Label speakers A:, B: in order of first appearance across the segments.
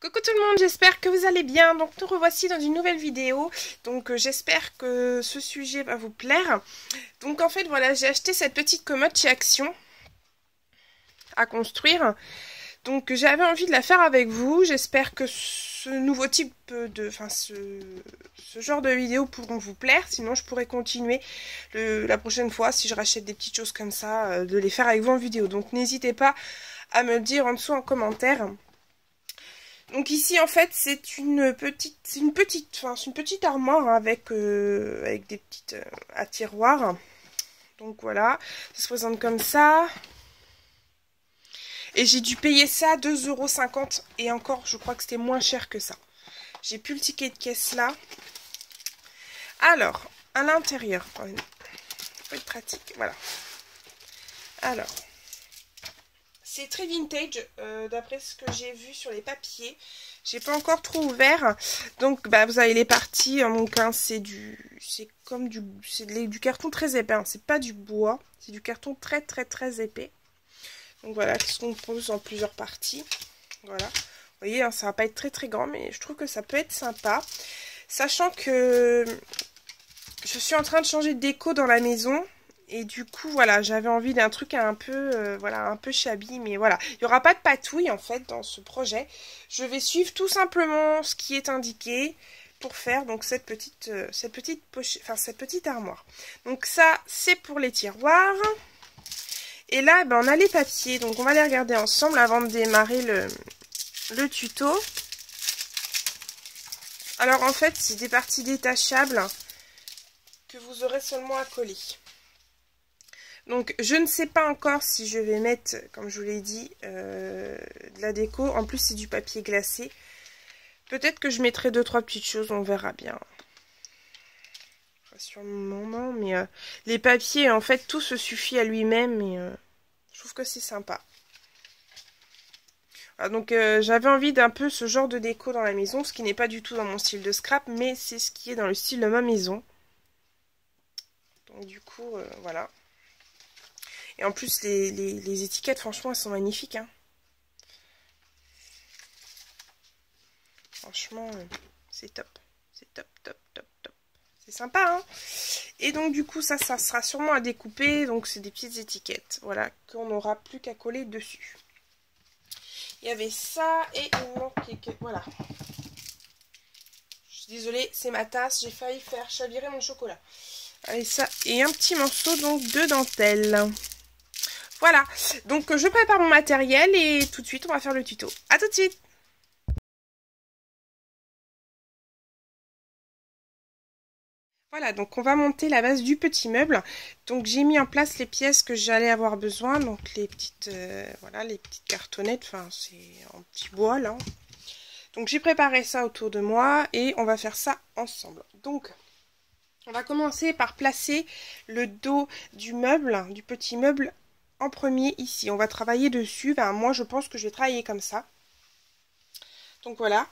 A: Coucou tout le monde, j'espère que vous allez bien. Donc nous revoici dans une nouvelle vidéo. Donc j'espère que ce sujet va vous plaire. Donc en fait voilà, j'ai acheté cette petite commode chez Action à construire. Donc j'avais envie de la faire avec vous. J'espère que ce nouveau type de... Enfin ce genre de vidéos pourront vous plaire. Sinon je pourrais continuer la prochaine fois si je rachète des petites choses comme ça, de les faire avec vous en vidéo. Donc n'hésitez pas à me le dire en dessous en commentaire. Donc ici en fait c'est une petite armoire hein, avec des petites à tiroirs. Donc voilà, ça se présente comme ça. Et j'ai dû payer ça 2,50 € et encore je crois que c'était moins cher que ça. J'ai plus le ticket de caisse là. Alors, à l'intérieur, faut être pratique, voilà. Alors, c'est très vintage, d'après ce que j'ai vu sur les papiers. J'ai pas encore trop ouvert. Donc, bah, vous avez les parties. Donc, hein, c'est du carton très épais. Hein. C'est pas du bois. C'est du carton très, très, très épais. Donc, voilà, qui se compose en plusieurs parties. Voilà. Vous voyez, hein, ça va pas être très, très grand, mais je trouve que ça peut être sympa. Sachant que je suis en train de changer de déco dans la maison. Et du coup, voilà, j'avais envie d'un truc un peu, voilà, un peu shabby, mais voilà. Il n'y aura pas de patouille, en fait, dans ce projet. Je vais suivre tout simplement ce qui est indiqué pour faire, donc, cette petite armoire. Donc, ça, c'est pour les tiroirs. Et là, ben, on a les papiers, donc, on va les regarder ensemble avant de démarrer le tuto. Alors, en fait, c'est des parties détachables que vous aurez seulement à coller. Donc, je ne sais pas encore si je vais mettre, comme je vous l'ai dit, de la déco. En plus, c'est du papier glacé. Peut-être que je mettrai 2-3 petites choses, on verra bien. Enfin, sûrement non, mais les papiers, en fait, tout se suffit à lui-même. Et je trouve que c'est sympa. Voilà, donc, j'avais envie d'un peu ce genre de déco dans la maison, ce qui n'est pas du tout dans mon style de scrap, mais c'est ce qui est dans le style de ma maison. Donc, du coup, voilà. Et en plus, les étiquettes, franchement, elles sont magnifiques. Hein. Franchement, c'est top. C'est top, top, top, top. C'est sympa, hein. Et donc, du coup, ça sera sûrement à découper. Donc, c'est des petites étiquettes. Voilà, qu'on n'aura plus qu'à coller dessus. Il y avait ça et il manquait que... Voilà. Je suis désolée, c'est ma tasse. J'ai failli faire chavirer mon chocolat. Allez, ça. Et un petit morceau, donc, de dentelle. Voilà, donc je prépare mon matériel et tout de suite on va faire le tuto. A tout de suite. Voilà, donc on va monter la base du petit meuble. Donc j'ai mis en place les pièces que j'allais avoir besoin. Donc les petites, voilà, les petites cartonnettes, enfin c'est en petit bois là. Donc j'ai préparé ça autour de moi et on va faire ça ensemble. Donc on va commencer par placer le dos du meuble, du petit meuble en premier ici. On va travailler dessus. Enfin, moi je pense que je vais travailler comme ça. Donc voilà.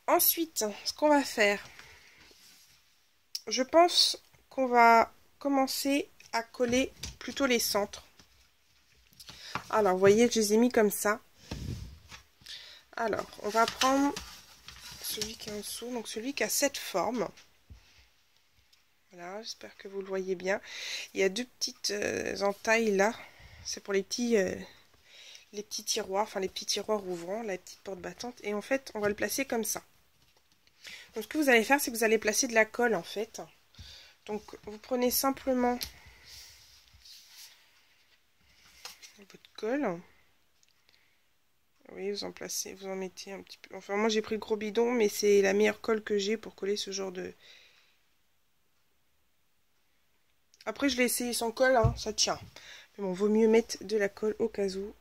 A: Ensuite, ce qu'on va faire, je pense qu'on va commencer à coller plutôt les centres. Alors, vous voyez, je les ai mis comme ça. Alors, on va prendre celui qui est en dessous, donc celui qui a cette forme. Voilà, j'espère que vous le voyez bien. Il y a deux petites entailles là. C'est pour les petits tiroirs, enfin les petits tiroirs ouvrants, la petite porte battante. Et en fait, on va le placer comme ça. Donc, ce que vous allez faire, c'est que vous allez placer de la colle, en fait. Donc, vous prenez simplement votre colle. Oui, vous en mettez un petit peu. Enfin, moi, j'ai pris le gros bidon, mais c'est la meilleure colle que j'ai pour coller ce genre de... Après, je l'ai essayé sans colle, hein, ça tient. Mais bon, vaut mieux mettre de la colle au cas où.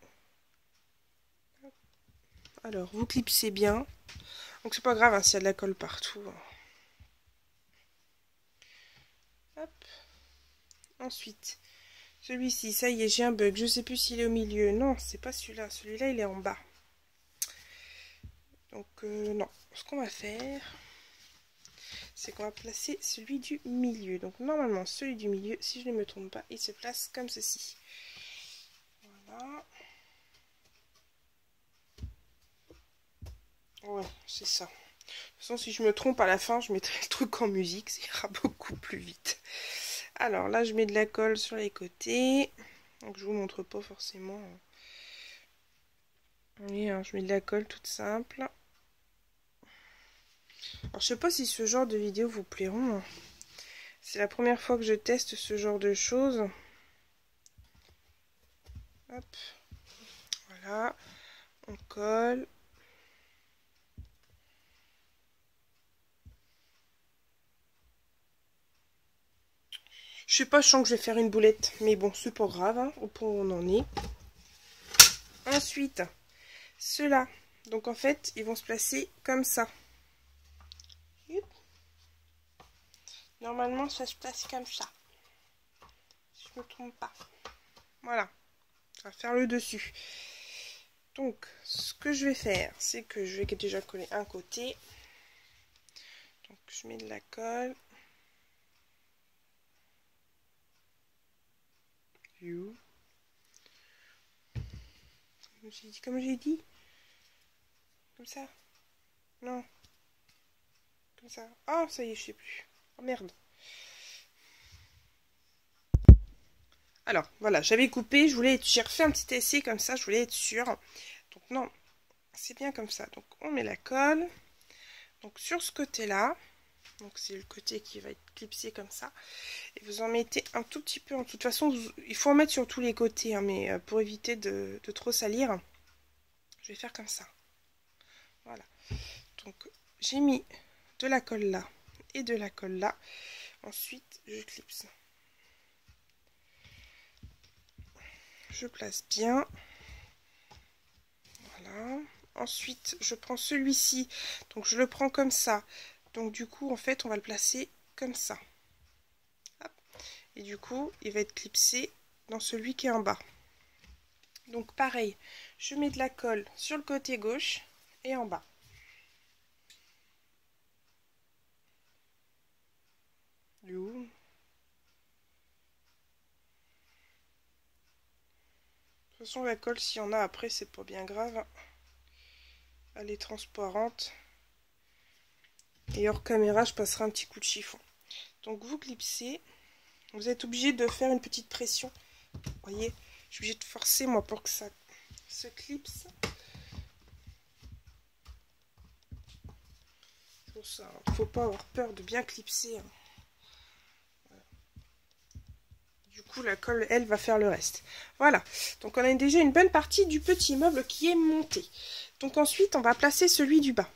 A: Alors, vous clipsez bien. Donc, c'est pas grave hein, s'il y a de la colle partout. Hop. Ensuite, celui-ci, ça y est, j'ai un bug. Je sais plus s'il est au milieu. Non, c'est pas celui-là. Celui-là, il est en bas. Donc, non. Ce qu'on va faire, c'est qu'on va placer celui du milieu. Donc, normalement, celui du milieu, si je ne me trompe pas, il se place comme ceci. Voilà. Ouais, c'est ça. De toute façon, si je me trompe à la fin, je mettrai le truc en musique, ça ira beaucoup plus vite. Alors là, je mets de la colle sur les côtés. Donc je vous montre pas forcément. Oui, hein, je mets de la colle toute simple. Alors je sais pas si ce genre de vidéos vous plairont. C'est la première fois que je teste ce genre de choses. Hop. Voilà. On colle. Je sais pas, je sens que je vais faire une boulette. Mais bon, c'est pas grave, hein, au point où on en est. Ensuite, ceux-là. Donc en fait, ils vont se placer comme ça. Normalement, ça se place comme ça. Si je me trompe pas. Voilà. Ça va faire le dessus. Donc, ce que je vais faire, c'est que je vais déjà coller un côté. Donc, je mets de la colle. Comme j'ai dit. Comme ça. Non. Comme ça. Ah, ça y est, je sais plus. Oh merde. Alors, voilà, j'avais coupé, j'ai refait un petit essai comme ça, je voulais être sûre. Donc non, c'est bien comme ça. Donc on met la colle. Donc sur ce côté-là, donc c'est le côté qui va être clipsé comme ça. Et vous en mettez un tout petit peu. De toute façon, il faut en mettre sur tous les côtés, hein, mais pour éviter de trop salir, je vais faire comme ça. Voilà. Donc j'ai mis de la colle là et de la colle là. Ensuite, je clipse. Je place bien. Voilà. Ensuite, je prends celui-ci. Donc, je le prends comme ça. Donc, du coup, en fait, on va le placer comme ça. Hop. Et du coup, il va être clipsé dans celui qui est en bas. Donc, pareil, je mets de la colle sur le côté gauche et en bas. Du coup, de toute façon, la colle, s'il y en a après, c'est pas bien grave. Elle est transparente. Et hors caméra, je passerai un petit coup de chiffon. Donc, vous clipsez. Vous êtes obligé de faire une petite pression. Vous voyez, je suis obligée de forcer, moi, pour que ça se clipse. Pour ça, il ne faut pas avoir peur de bien clipser. Voilà. Du coup, la colle, elle, va faire le reste. Voilà. Donc, on a déjà une bonne partie du petit meuble qui est monté. Donc, ensuite, on va placer celui du bas.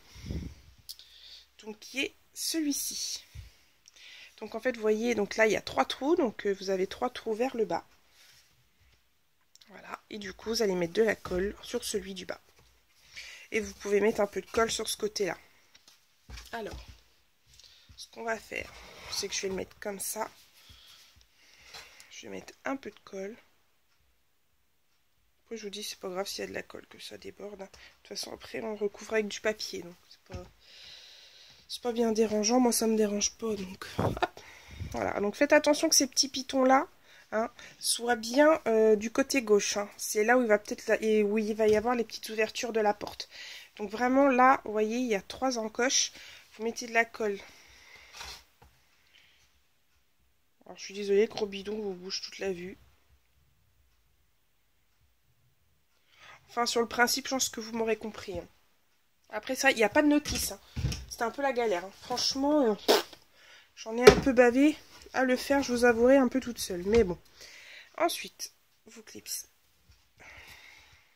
A: Donc, qui est celui-ci. Donc, en fait, vous voyez, donc là, il y a 3 trous. Donc, vous avez 3 trous vers le bas. Voilà. Et du coup, vous allez mettre de la colle sur celui du bas. Et vous pouvez mettre un peu de colle sur ce côté-là. Alors, ce qu'on va faire, c'est que je vais le mettre comme ça. Je vais mettre un peu de colle. Après, je vous dis, c'est pas grave s'il y a de la colle, que ça déborde. De toute façon, après, on recouvre avec du papier. Donc, c'est pas bien dérangeant. Moi, ça me dérange pas. Donc, hop. Voilà. Donc, faites attention que ces petits pitons-là, hein, soient bien du côté gauche. Hein. C'est là où il va peut-être et où il va y avoir les petites ouvertures de la porte. Donc, vraiment, là, vous voyez, il y a 3 encoches. Vous mettez de la colle. Alors, je suis désolée, gros bidon vous bouge toute la vue. Enfin, sur le principe, je pense que vous m'aurez compris. Hein. Après ça, il n'y a pas de notice. Hein. C'était un peu la galère. Hein. Franchement, j'en ai un peu bavé à le faire, je vous avouerai, un peu toute seule. Mais bon. Ensuite, vous clipsez.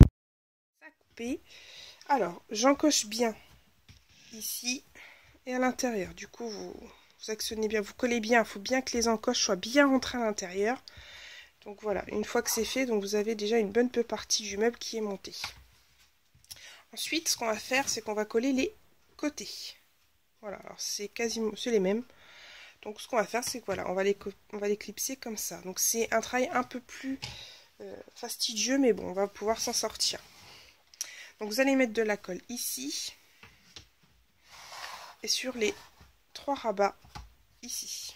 A: Ça coupé. Alors, j'encoche bien ici et à l'intérieur. Du coup, vous actionnez bien, vous collez bien. Il faut bien que les encoches soient bien rentrées à l'intérieur. Donc voilà, une fois que c'est fait, donc vous avez déjà une bonne partie du meuble qui est montée. Ensuite, ce qu'on va faire, c'est qu'on va coller les côtés. Voilà, alors c'est quasiment les mêmes. Donc ce qu'on va faire, c'est que voilà, on va les clipser comme ça. Donc c'est un travail un peu plus fastidieux, mais bon, on va pouvoir s'en sortir. Donc vous allez mettre de la colle ici et sur les 3 rabats ici.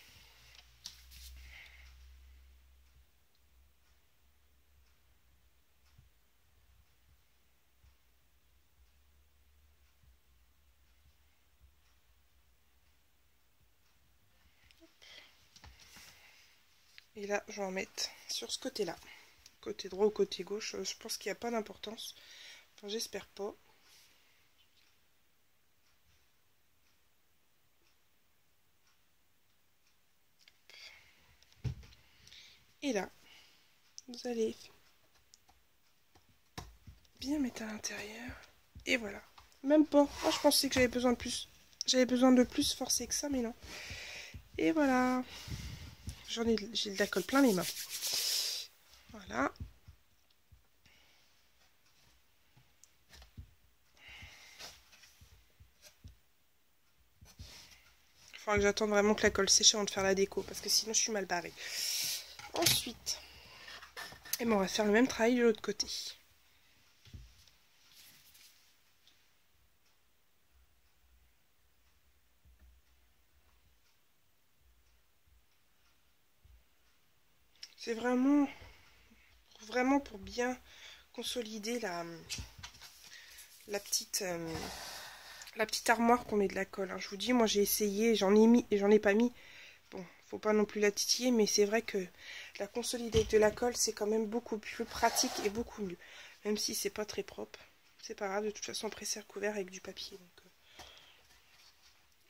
A: Et là, je vais en mettre sur ce côté-là. Côté droit ou côté gauche, je pense qu'il n'y a pas d'importance. Enfin, j'espère pas. Et là, vous allez bien mettre à l'intérieur. Et voilà. Même pas. Moi, je pensais que j'avais besoin de plus. J'avais besoin de plus forcer que ça, mais non. Et voilà. J'ai de la colle plein les mains. Voilà. Il faudra que j'attende vraiment que la colle sèche avant de faire la déco, parce que sinon je suis mal barrée. Ensuite, et bon, on va faire le même travail de l'autre côté. C'est vraiment pour bien consolider la petite armoire qu'on met de la colle. Je vous dis, moi j'ai essayé, j'en ai mis et j'en ai pas mis. Bon, faut pas non plus la titiller, mais c'est vrai que la consolider avec de la colle, c'est quand même beaucoup plus pratique et beaucoup mieux. Même si c'est pas très propre. C'est pas grave, de toute façon on préserve couvert avec du papier. Donc,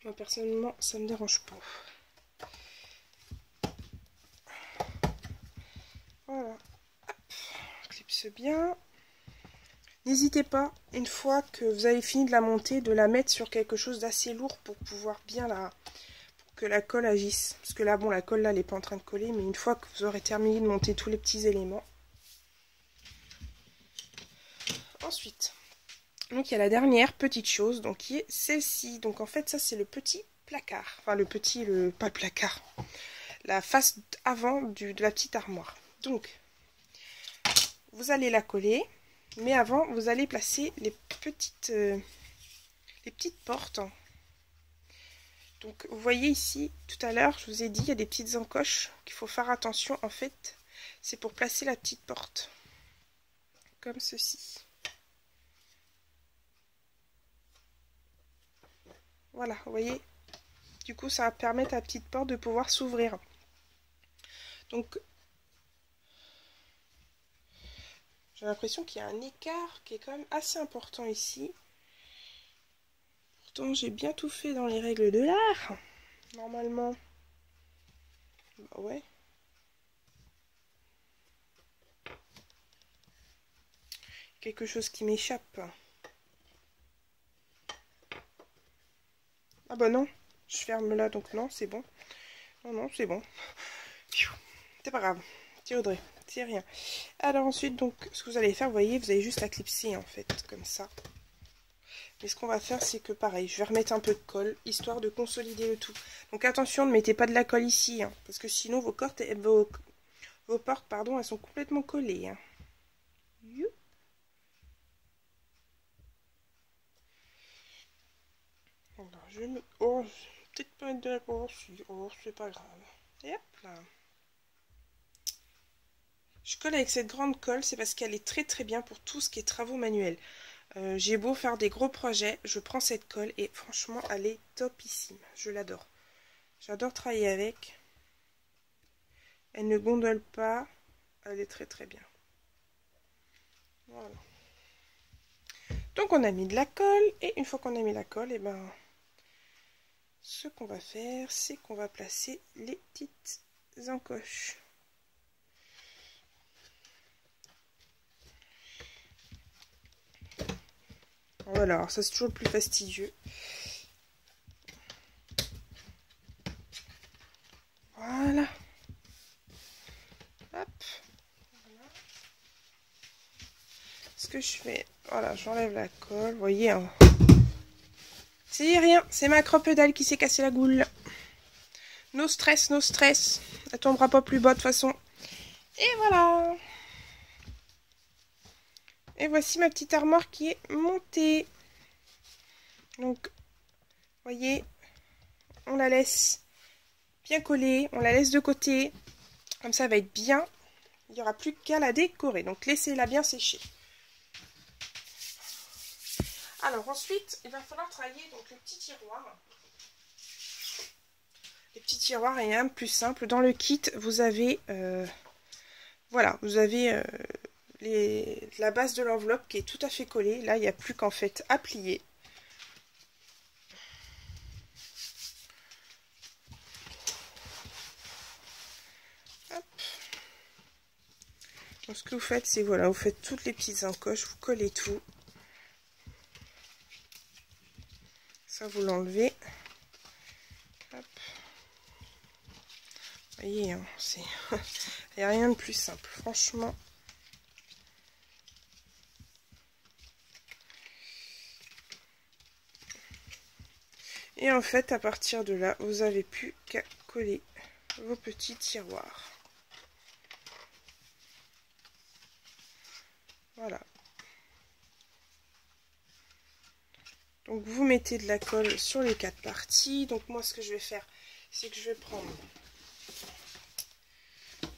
A: moi personnellement, ça me dérange pas. Voilà. Hop. On clipse bien. N'hésitez pas, une fois que vous avez fini de la monter, de la mettre sur quelque chose d'assez lourd pour pouvoir bien pour que la colle agisse. Parce que là, bon, la colle là, elle n'est pas en train de coller, mais une fois que vous aurez terminé de monter tous les petits éléments. Ensuite, donc il y a la dernière petite chose, donc qui est celle-ci. Donc en fait, ça c'est le petit placard. Enfin pas le placard. La face avant de la petite armoire. Donc, vous allez la coller. Mais avant, vous allez placer les petites portes. Donc, vous voyez ici, tout à l'heure, je vous ai dit, il y a des petites encoches qu'il faut faire attention. En fait, c'est pour placer la petite porte. Comme ceci. Voilà, vous voyez. Du coup, ça va permettre à la petite porte de pouvoir s'ouvrir. Donc, j'ai l'impression qu'il y a un écart qui est quand même assez important ici. Pourtant, j'ai bien tout fait dans les règles de l'art. Normalement. Bah ouais. Quelque chose qui m'échappe. Ah bah non. Je ferme là, donc non, c'est bon. Non, c'est bon. C'est pas grave. C'est Audrey. C'est rien. Alors ensuite, donc, ce que vous allez faire, vous voyez, vous allez juste la clipser, en fait, comme ça. Mais ce qu'on va faire, c'est que pareil, je vais remettre un peu de colle, histoire de consolider le tout. Donc attention, ne mettez pas de la colle ici, hein, parce que sinon vos portes, elles sont complètement collées. Hein. Alors, je vais peut-être pas mettre de la colle, c'est pas grave. Et hop là. Je colle avec cette grande colle, c'est parce qu'elle est très très bien pour tout ce qui est travaux manuels. J'ai beau faire des gros projets, je prends cette colle et franchement elle est topissime, je l'adore. J'adore travailler avec. Elle ne gondole pas, elle est très très bien. Voilà. Donc on a mis de la colle et une fois qu'on a mis la colle, et ben ce qu'on va faire, c'est qu'on va placer les petites encoches. Voilà, alors ça c'est toujours le plus fastidieux. Voilà. Hop. Voilà. Ce que je fais, voilà, j'enlève la colle. Vous voyez, hein. C'est rien, c'est ma crocodile qui s'est cassé la goule. No stress, no stress. Elle tombera pas plus bas de toute façon. Et voilà. Et voici ma petite armoire qui est montée. Donc, vous voyez, on la laisse bien collée, on la laisse de côté. Comme ça, elle va être bien. Il n'y aura plus qu'à la décorer. Donc, laissez-la bien sécher. Alors, ensuite, il va falloir travailler donc, le petit tiroir. Les petits tiroirs et un plus simple. Dans le kit, vous avez, voilà, vous avez la base de l'enveloppe qui est tout à fait collée. Là, il n'y a plus qu'en fait à plier. Hop. Donc, ce que vous faites, c'est voilà, vous faites toutes les petites encoches, vous collez tout. Ça, vous l'enlevez. Hop. Vous voyez, hein, il n'y a rien de plus simple, franchement. Et en fait, à partir de là, vous n'avez plus qu'à coller vos petits tiroirs. Voilà. Donc vous mettez de la colle sur les 4 parties. Donc moi, ce que je vais faire, c'est que je vais prendre...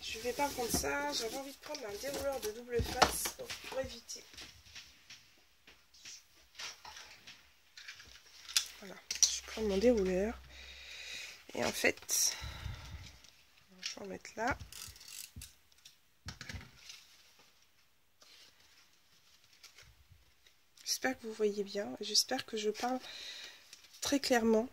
A: Je vais pas prendre ça. J'avais envie de prendre un dérouleur de double face pour éviter. Voilà. Je prends mon dérouleur. Et en fait, je vais en mettre là. J'espère que vous voyez bien. J'espère que je parle très clairement.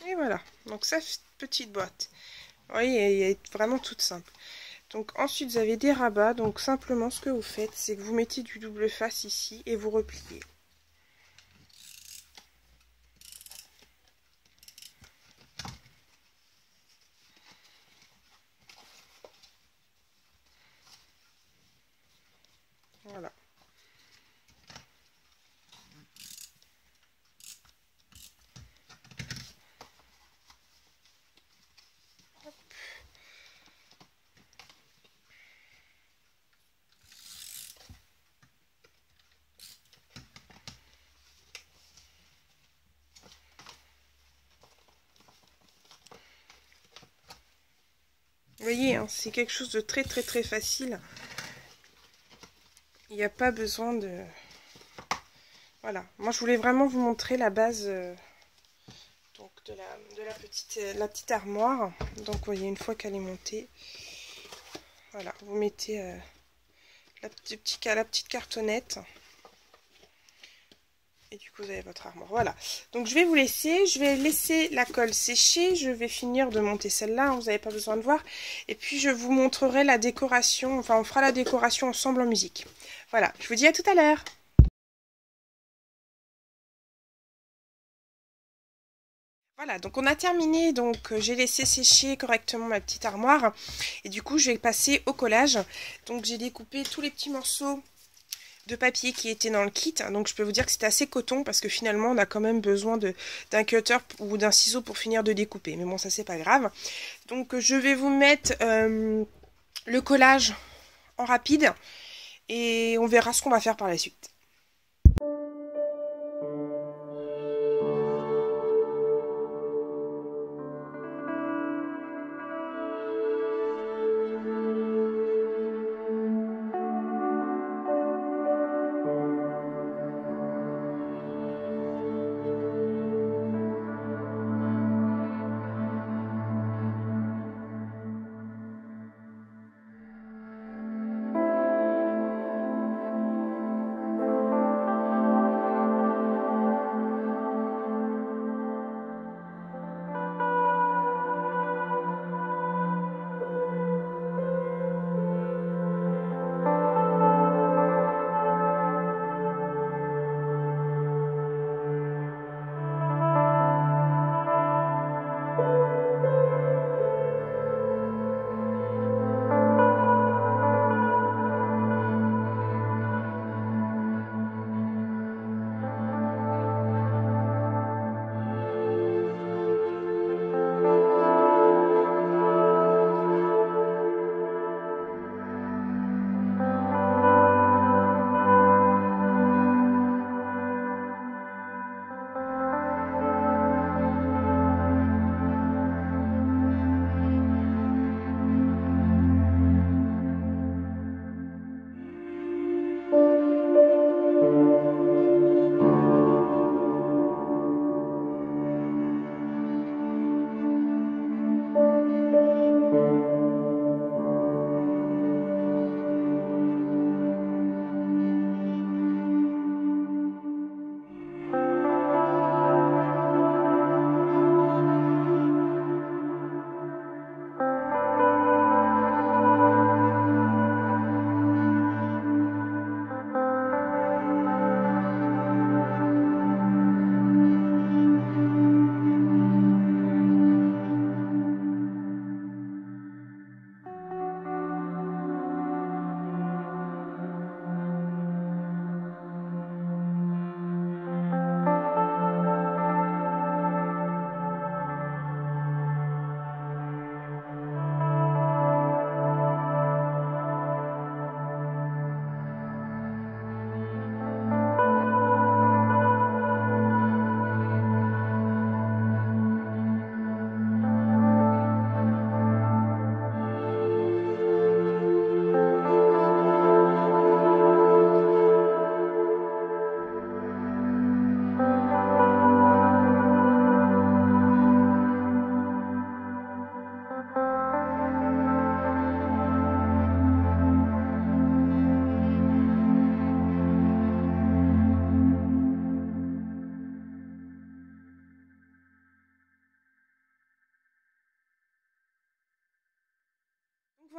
A: Et voilà, donc ça, petite boîte. Vous voyez, elle est vraiment toute simple. Donc ensuite, vous avez des rabats. Donc simplement, ce que vous faites, c'est que vous mettez du double face ici et vous repliez. Voilà. Vous voyez, hein, c'est quelque chose de très facile. Il n'y a pas besoin de... Voilà, moi je voulais vraiment vous montrer la base donc de la petite armoire. Donc vous voyez, une fois qu'elle est montée, voilà, vous mettez la petite cartonnette. Et du coup, vous avez votre armoire. Voilà. Donc, je vais vous laisser. Je vais laisser la colle sécher. Je vais finir de monter celle-là. Vous n'avez pas besoin de voir. Et puis, je vous montrerai la décoration. Enfin, on fera la décoration ensemble en musique. Voilà. Je vous dis à tout à l'heure. Voilà. Donc, on a terminé. Donc, j'ai laissé sécher correctement ma petite armoire. Et du coup, je vais passer au collage. Donc, j'ai découpé tous les petits morceaux de papier qui était dans le kit, donc je peux vous dire que c'était assez coton parce que finalement on a quand même besoin d'un cutter ou d'un ciseau pour finir de découper, mais bon, ça c'est pas grave. Donc je vais vous mettre le collage en rapide et on verra ce qu'on va faire par la suite.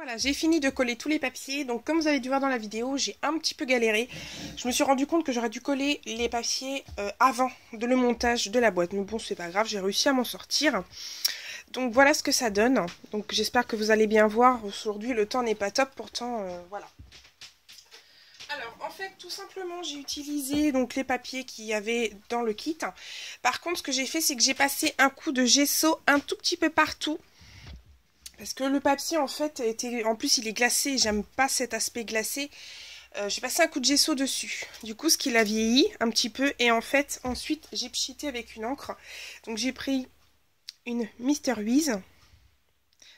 A: Voilà, j'ai fini de coller tous les papiers. Donc comme vous avez dû voir dans la vidéo, j'ai un petit peu galéré. Je me suis rendu compte que j'aurais dû coller les papiers avant le montage de la boîte. Mais bon, c'est pas grave, j'ai réussi à m'en sortir. Donc voilà ce que ça donne. Donc j'espère que vous allez bien voir. Aujourd'hui, le temps n'est pas top, pourtant, voilà. Alors, en fait, tout simplement, j'ai utilisé donc les papiers qu'il y avait dans le kit. Par contre, ce que j'ai fait, c'est que j'ai passé un coup de gesso un tout petit peu partout. Parce que le papier, en fait, en plus, il est glacé. J'aime pas cet aspect glacé. J'ai passé un coup de gesso dessus. Du coup, ce qui l'a vieilli un petit peu. Et en fait, ensuite, j'ai pchité avec une encre. Donc, j'ai pris une Mister Wiz.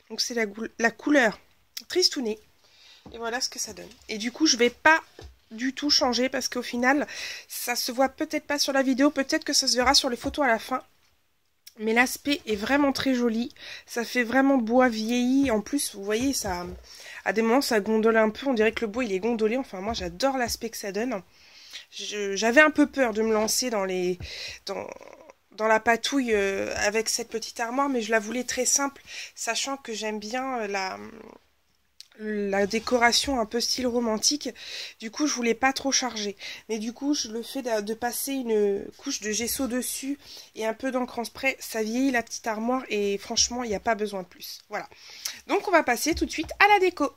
A: Donc, c'est la couleur Tristounet. Et voilà ce que ça donne. Et du coup, je vais pas du tout changer parce qu'au final, ça se voit peut-être pas sur la vidéo. Peut-être que ça se verra sur les photos à la fin. Mais l'aspect est vraiment très joli. Ça fait vraiment bois vieilli. En plus, vous voyez, ça, à des moments, ça gondole un peu. On dirait que le bois, il est gondolé. Enfin, moi, j'adore l'aspect que ça donne. J'avais un peu peur de me lancer dans la patouille avec cette petite armoire. Mais je la voulais très simple, sachant que j'aime bien la décoration un peu style romantique. Du coup, je voulais pas trop charger. Mais du coup, le fait de passer une couche de gesso dessus et un peu d'encre en spray, ça vieillit la petite armoire et franchement, il n'y a pas besoin de plus. Voilà. Donc, on va passer tout de suite à la déco.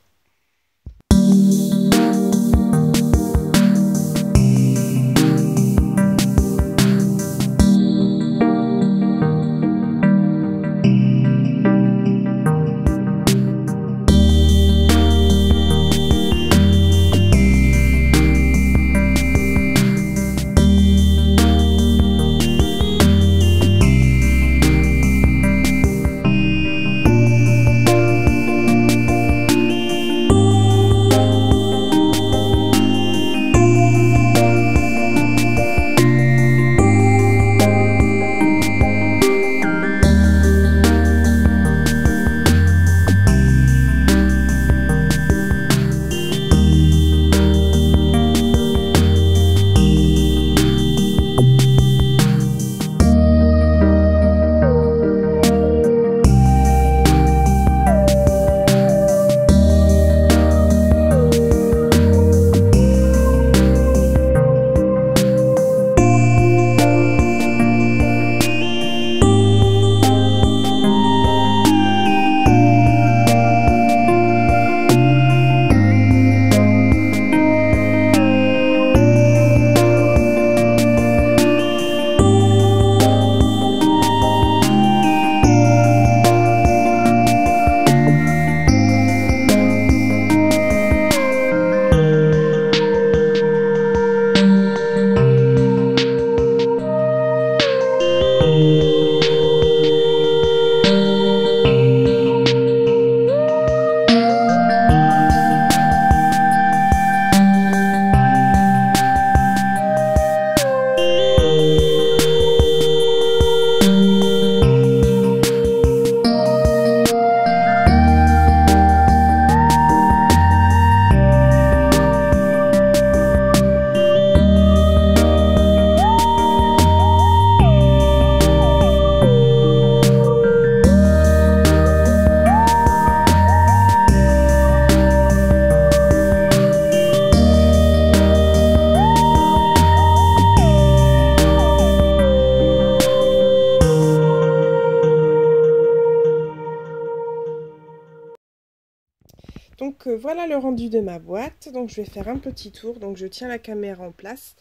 A: Donc voilà le rendu de ma boîte. Donc je vais faire un petit tour. Donc je tiens la caméra en place.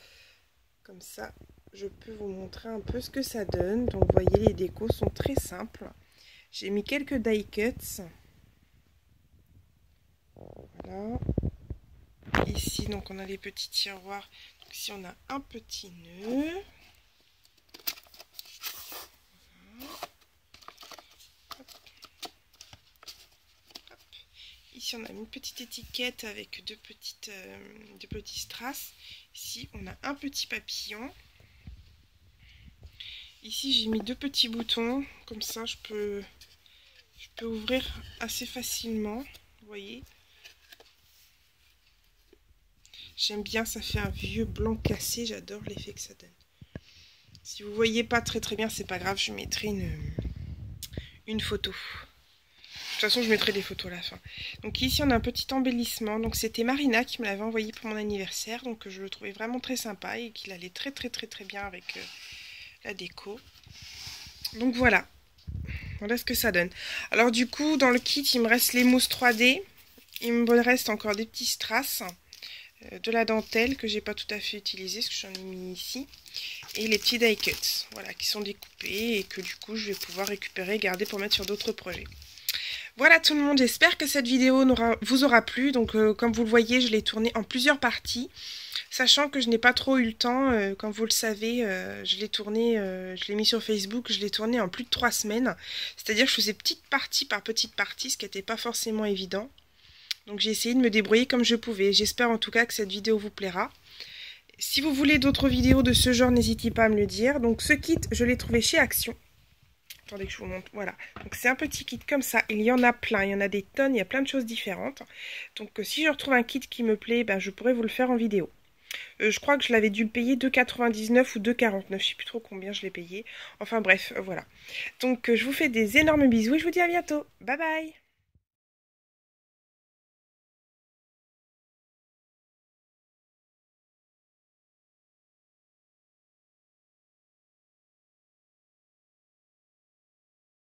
A: Comme ça, je peux vous montrer un peu ce que ça donne. Donc vous voyez, les décos sont très simples. J'ai mis quelques die cuts. Voilà. Ici, donc on a les petits tiroirs. Donc ici, on a un petit nœud. Ici, on a une petite étiquette avec deux petits strass. Ici, on a un petit papillon. Ici, j'ai mis deux petits boutons. Comme ça, je peux ouvrir assez facilement. Vous voyez. J'aime bien, ça fait un vieux blanc cassé. J'adore l'effet que ça donne. Si vous ne voyez pas très bien, c'est pas grave. Je mettrai une photo. toute façon, je mettrai des photos à la fin. Donc ici, on a un petit embellissement. Donc c'était Marina qui me l'avait envoyé pour mon anniversaire. Donc je le trouvais vraiment très sympa et qu'il allait très bien avec la déco. Donc voilà. Voilà ce que ça donne. Alors du coup, dans le kit, il me reste les mousses 3D. Il me reste encore des petits strass. De la dentelle que j'ai pas tout à fait utilisé, parce que j'en ai mis ici. Et les petits die cuts. Voilà, qui sont découpés et que du coup, je vais pouvoir récupérer et garder pour mettre sur d'autres projets. Voilà tout le monde, j'espère que cette vidéo vous aura plu. Donc comme vous le voyez, je l'ai tournée en plusieurs parties. Sachant que je n'ai pas trop eu le temps, comme vous le savez, je l'ai tourné, je l'ai mis sur Facebook, je l'ai tourné en plus de 3 semaines. C'est-à-dire que je faisais petite partie par petite partie, ce qui n'était pas forcément évident. Donc j'ai essayé de me débrouiller comme je pouvais. J'espère en tout cas que cette vidéo vous plaira. Si vous voulez d'autres vidéos de ce genre, n'hésitez pas à me le dire. Donc ce kit, je l'ai trouvé chez Action. Attendez que je vous montre, voilà. Donc c'est un petit kit comme ça, il y en a plein, il y en a des tonnes, il y a plein de choses différentes. Donc si je retrouve un kit qui me plaît, ben, je pourrais vous le faire en vidéo. Je crois que je l'avais dû le payer 2,99 ou 2,49, je ne sais plus trop combien je l'ai payé. Enfin bref, voilà. Donc je vous fais des énormes bisous et je vous dis à bientôt. Bye bye!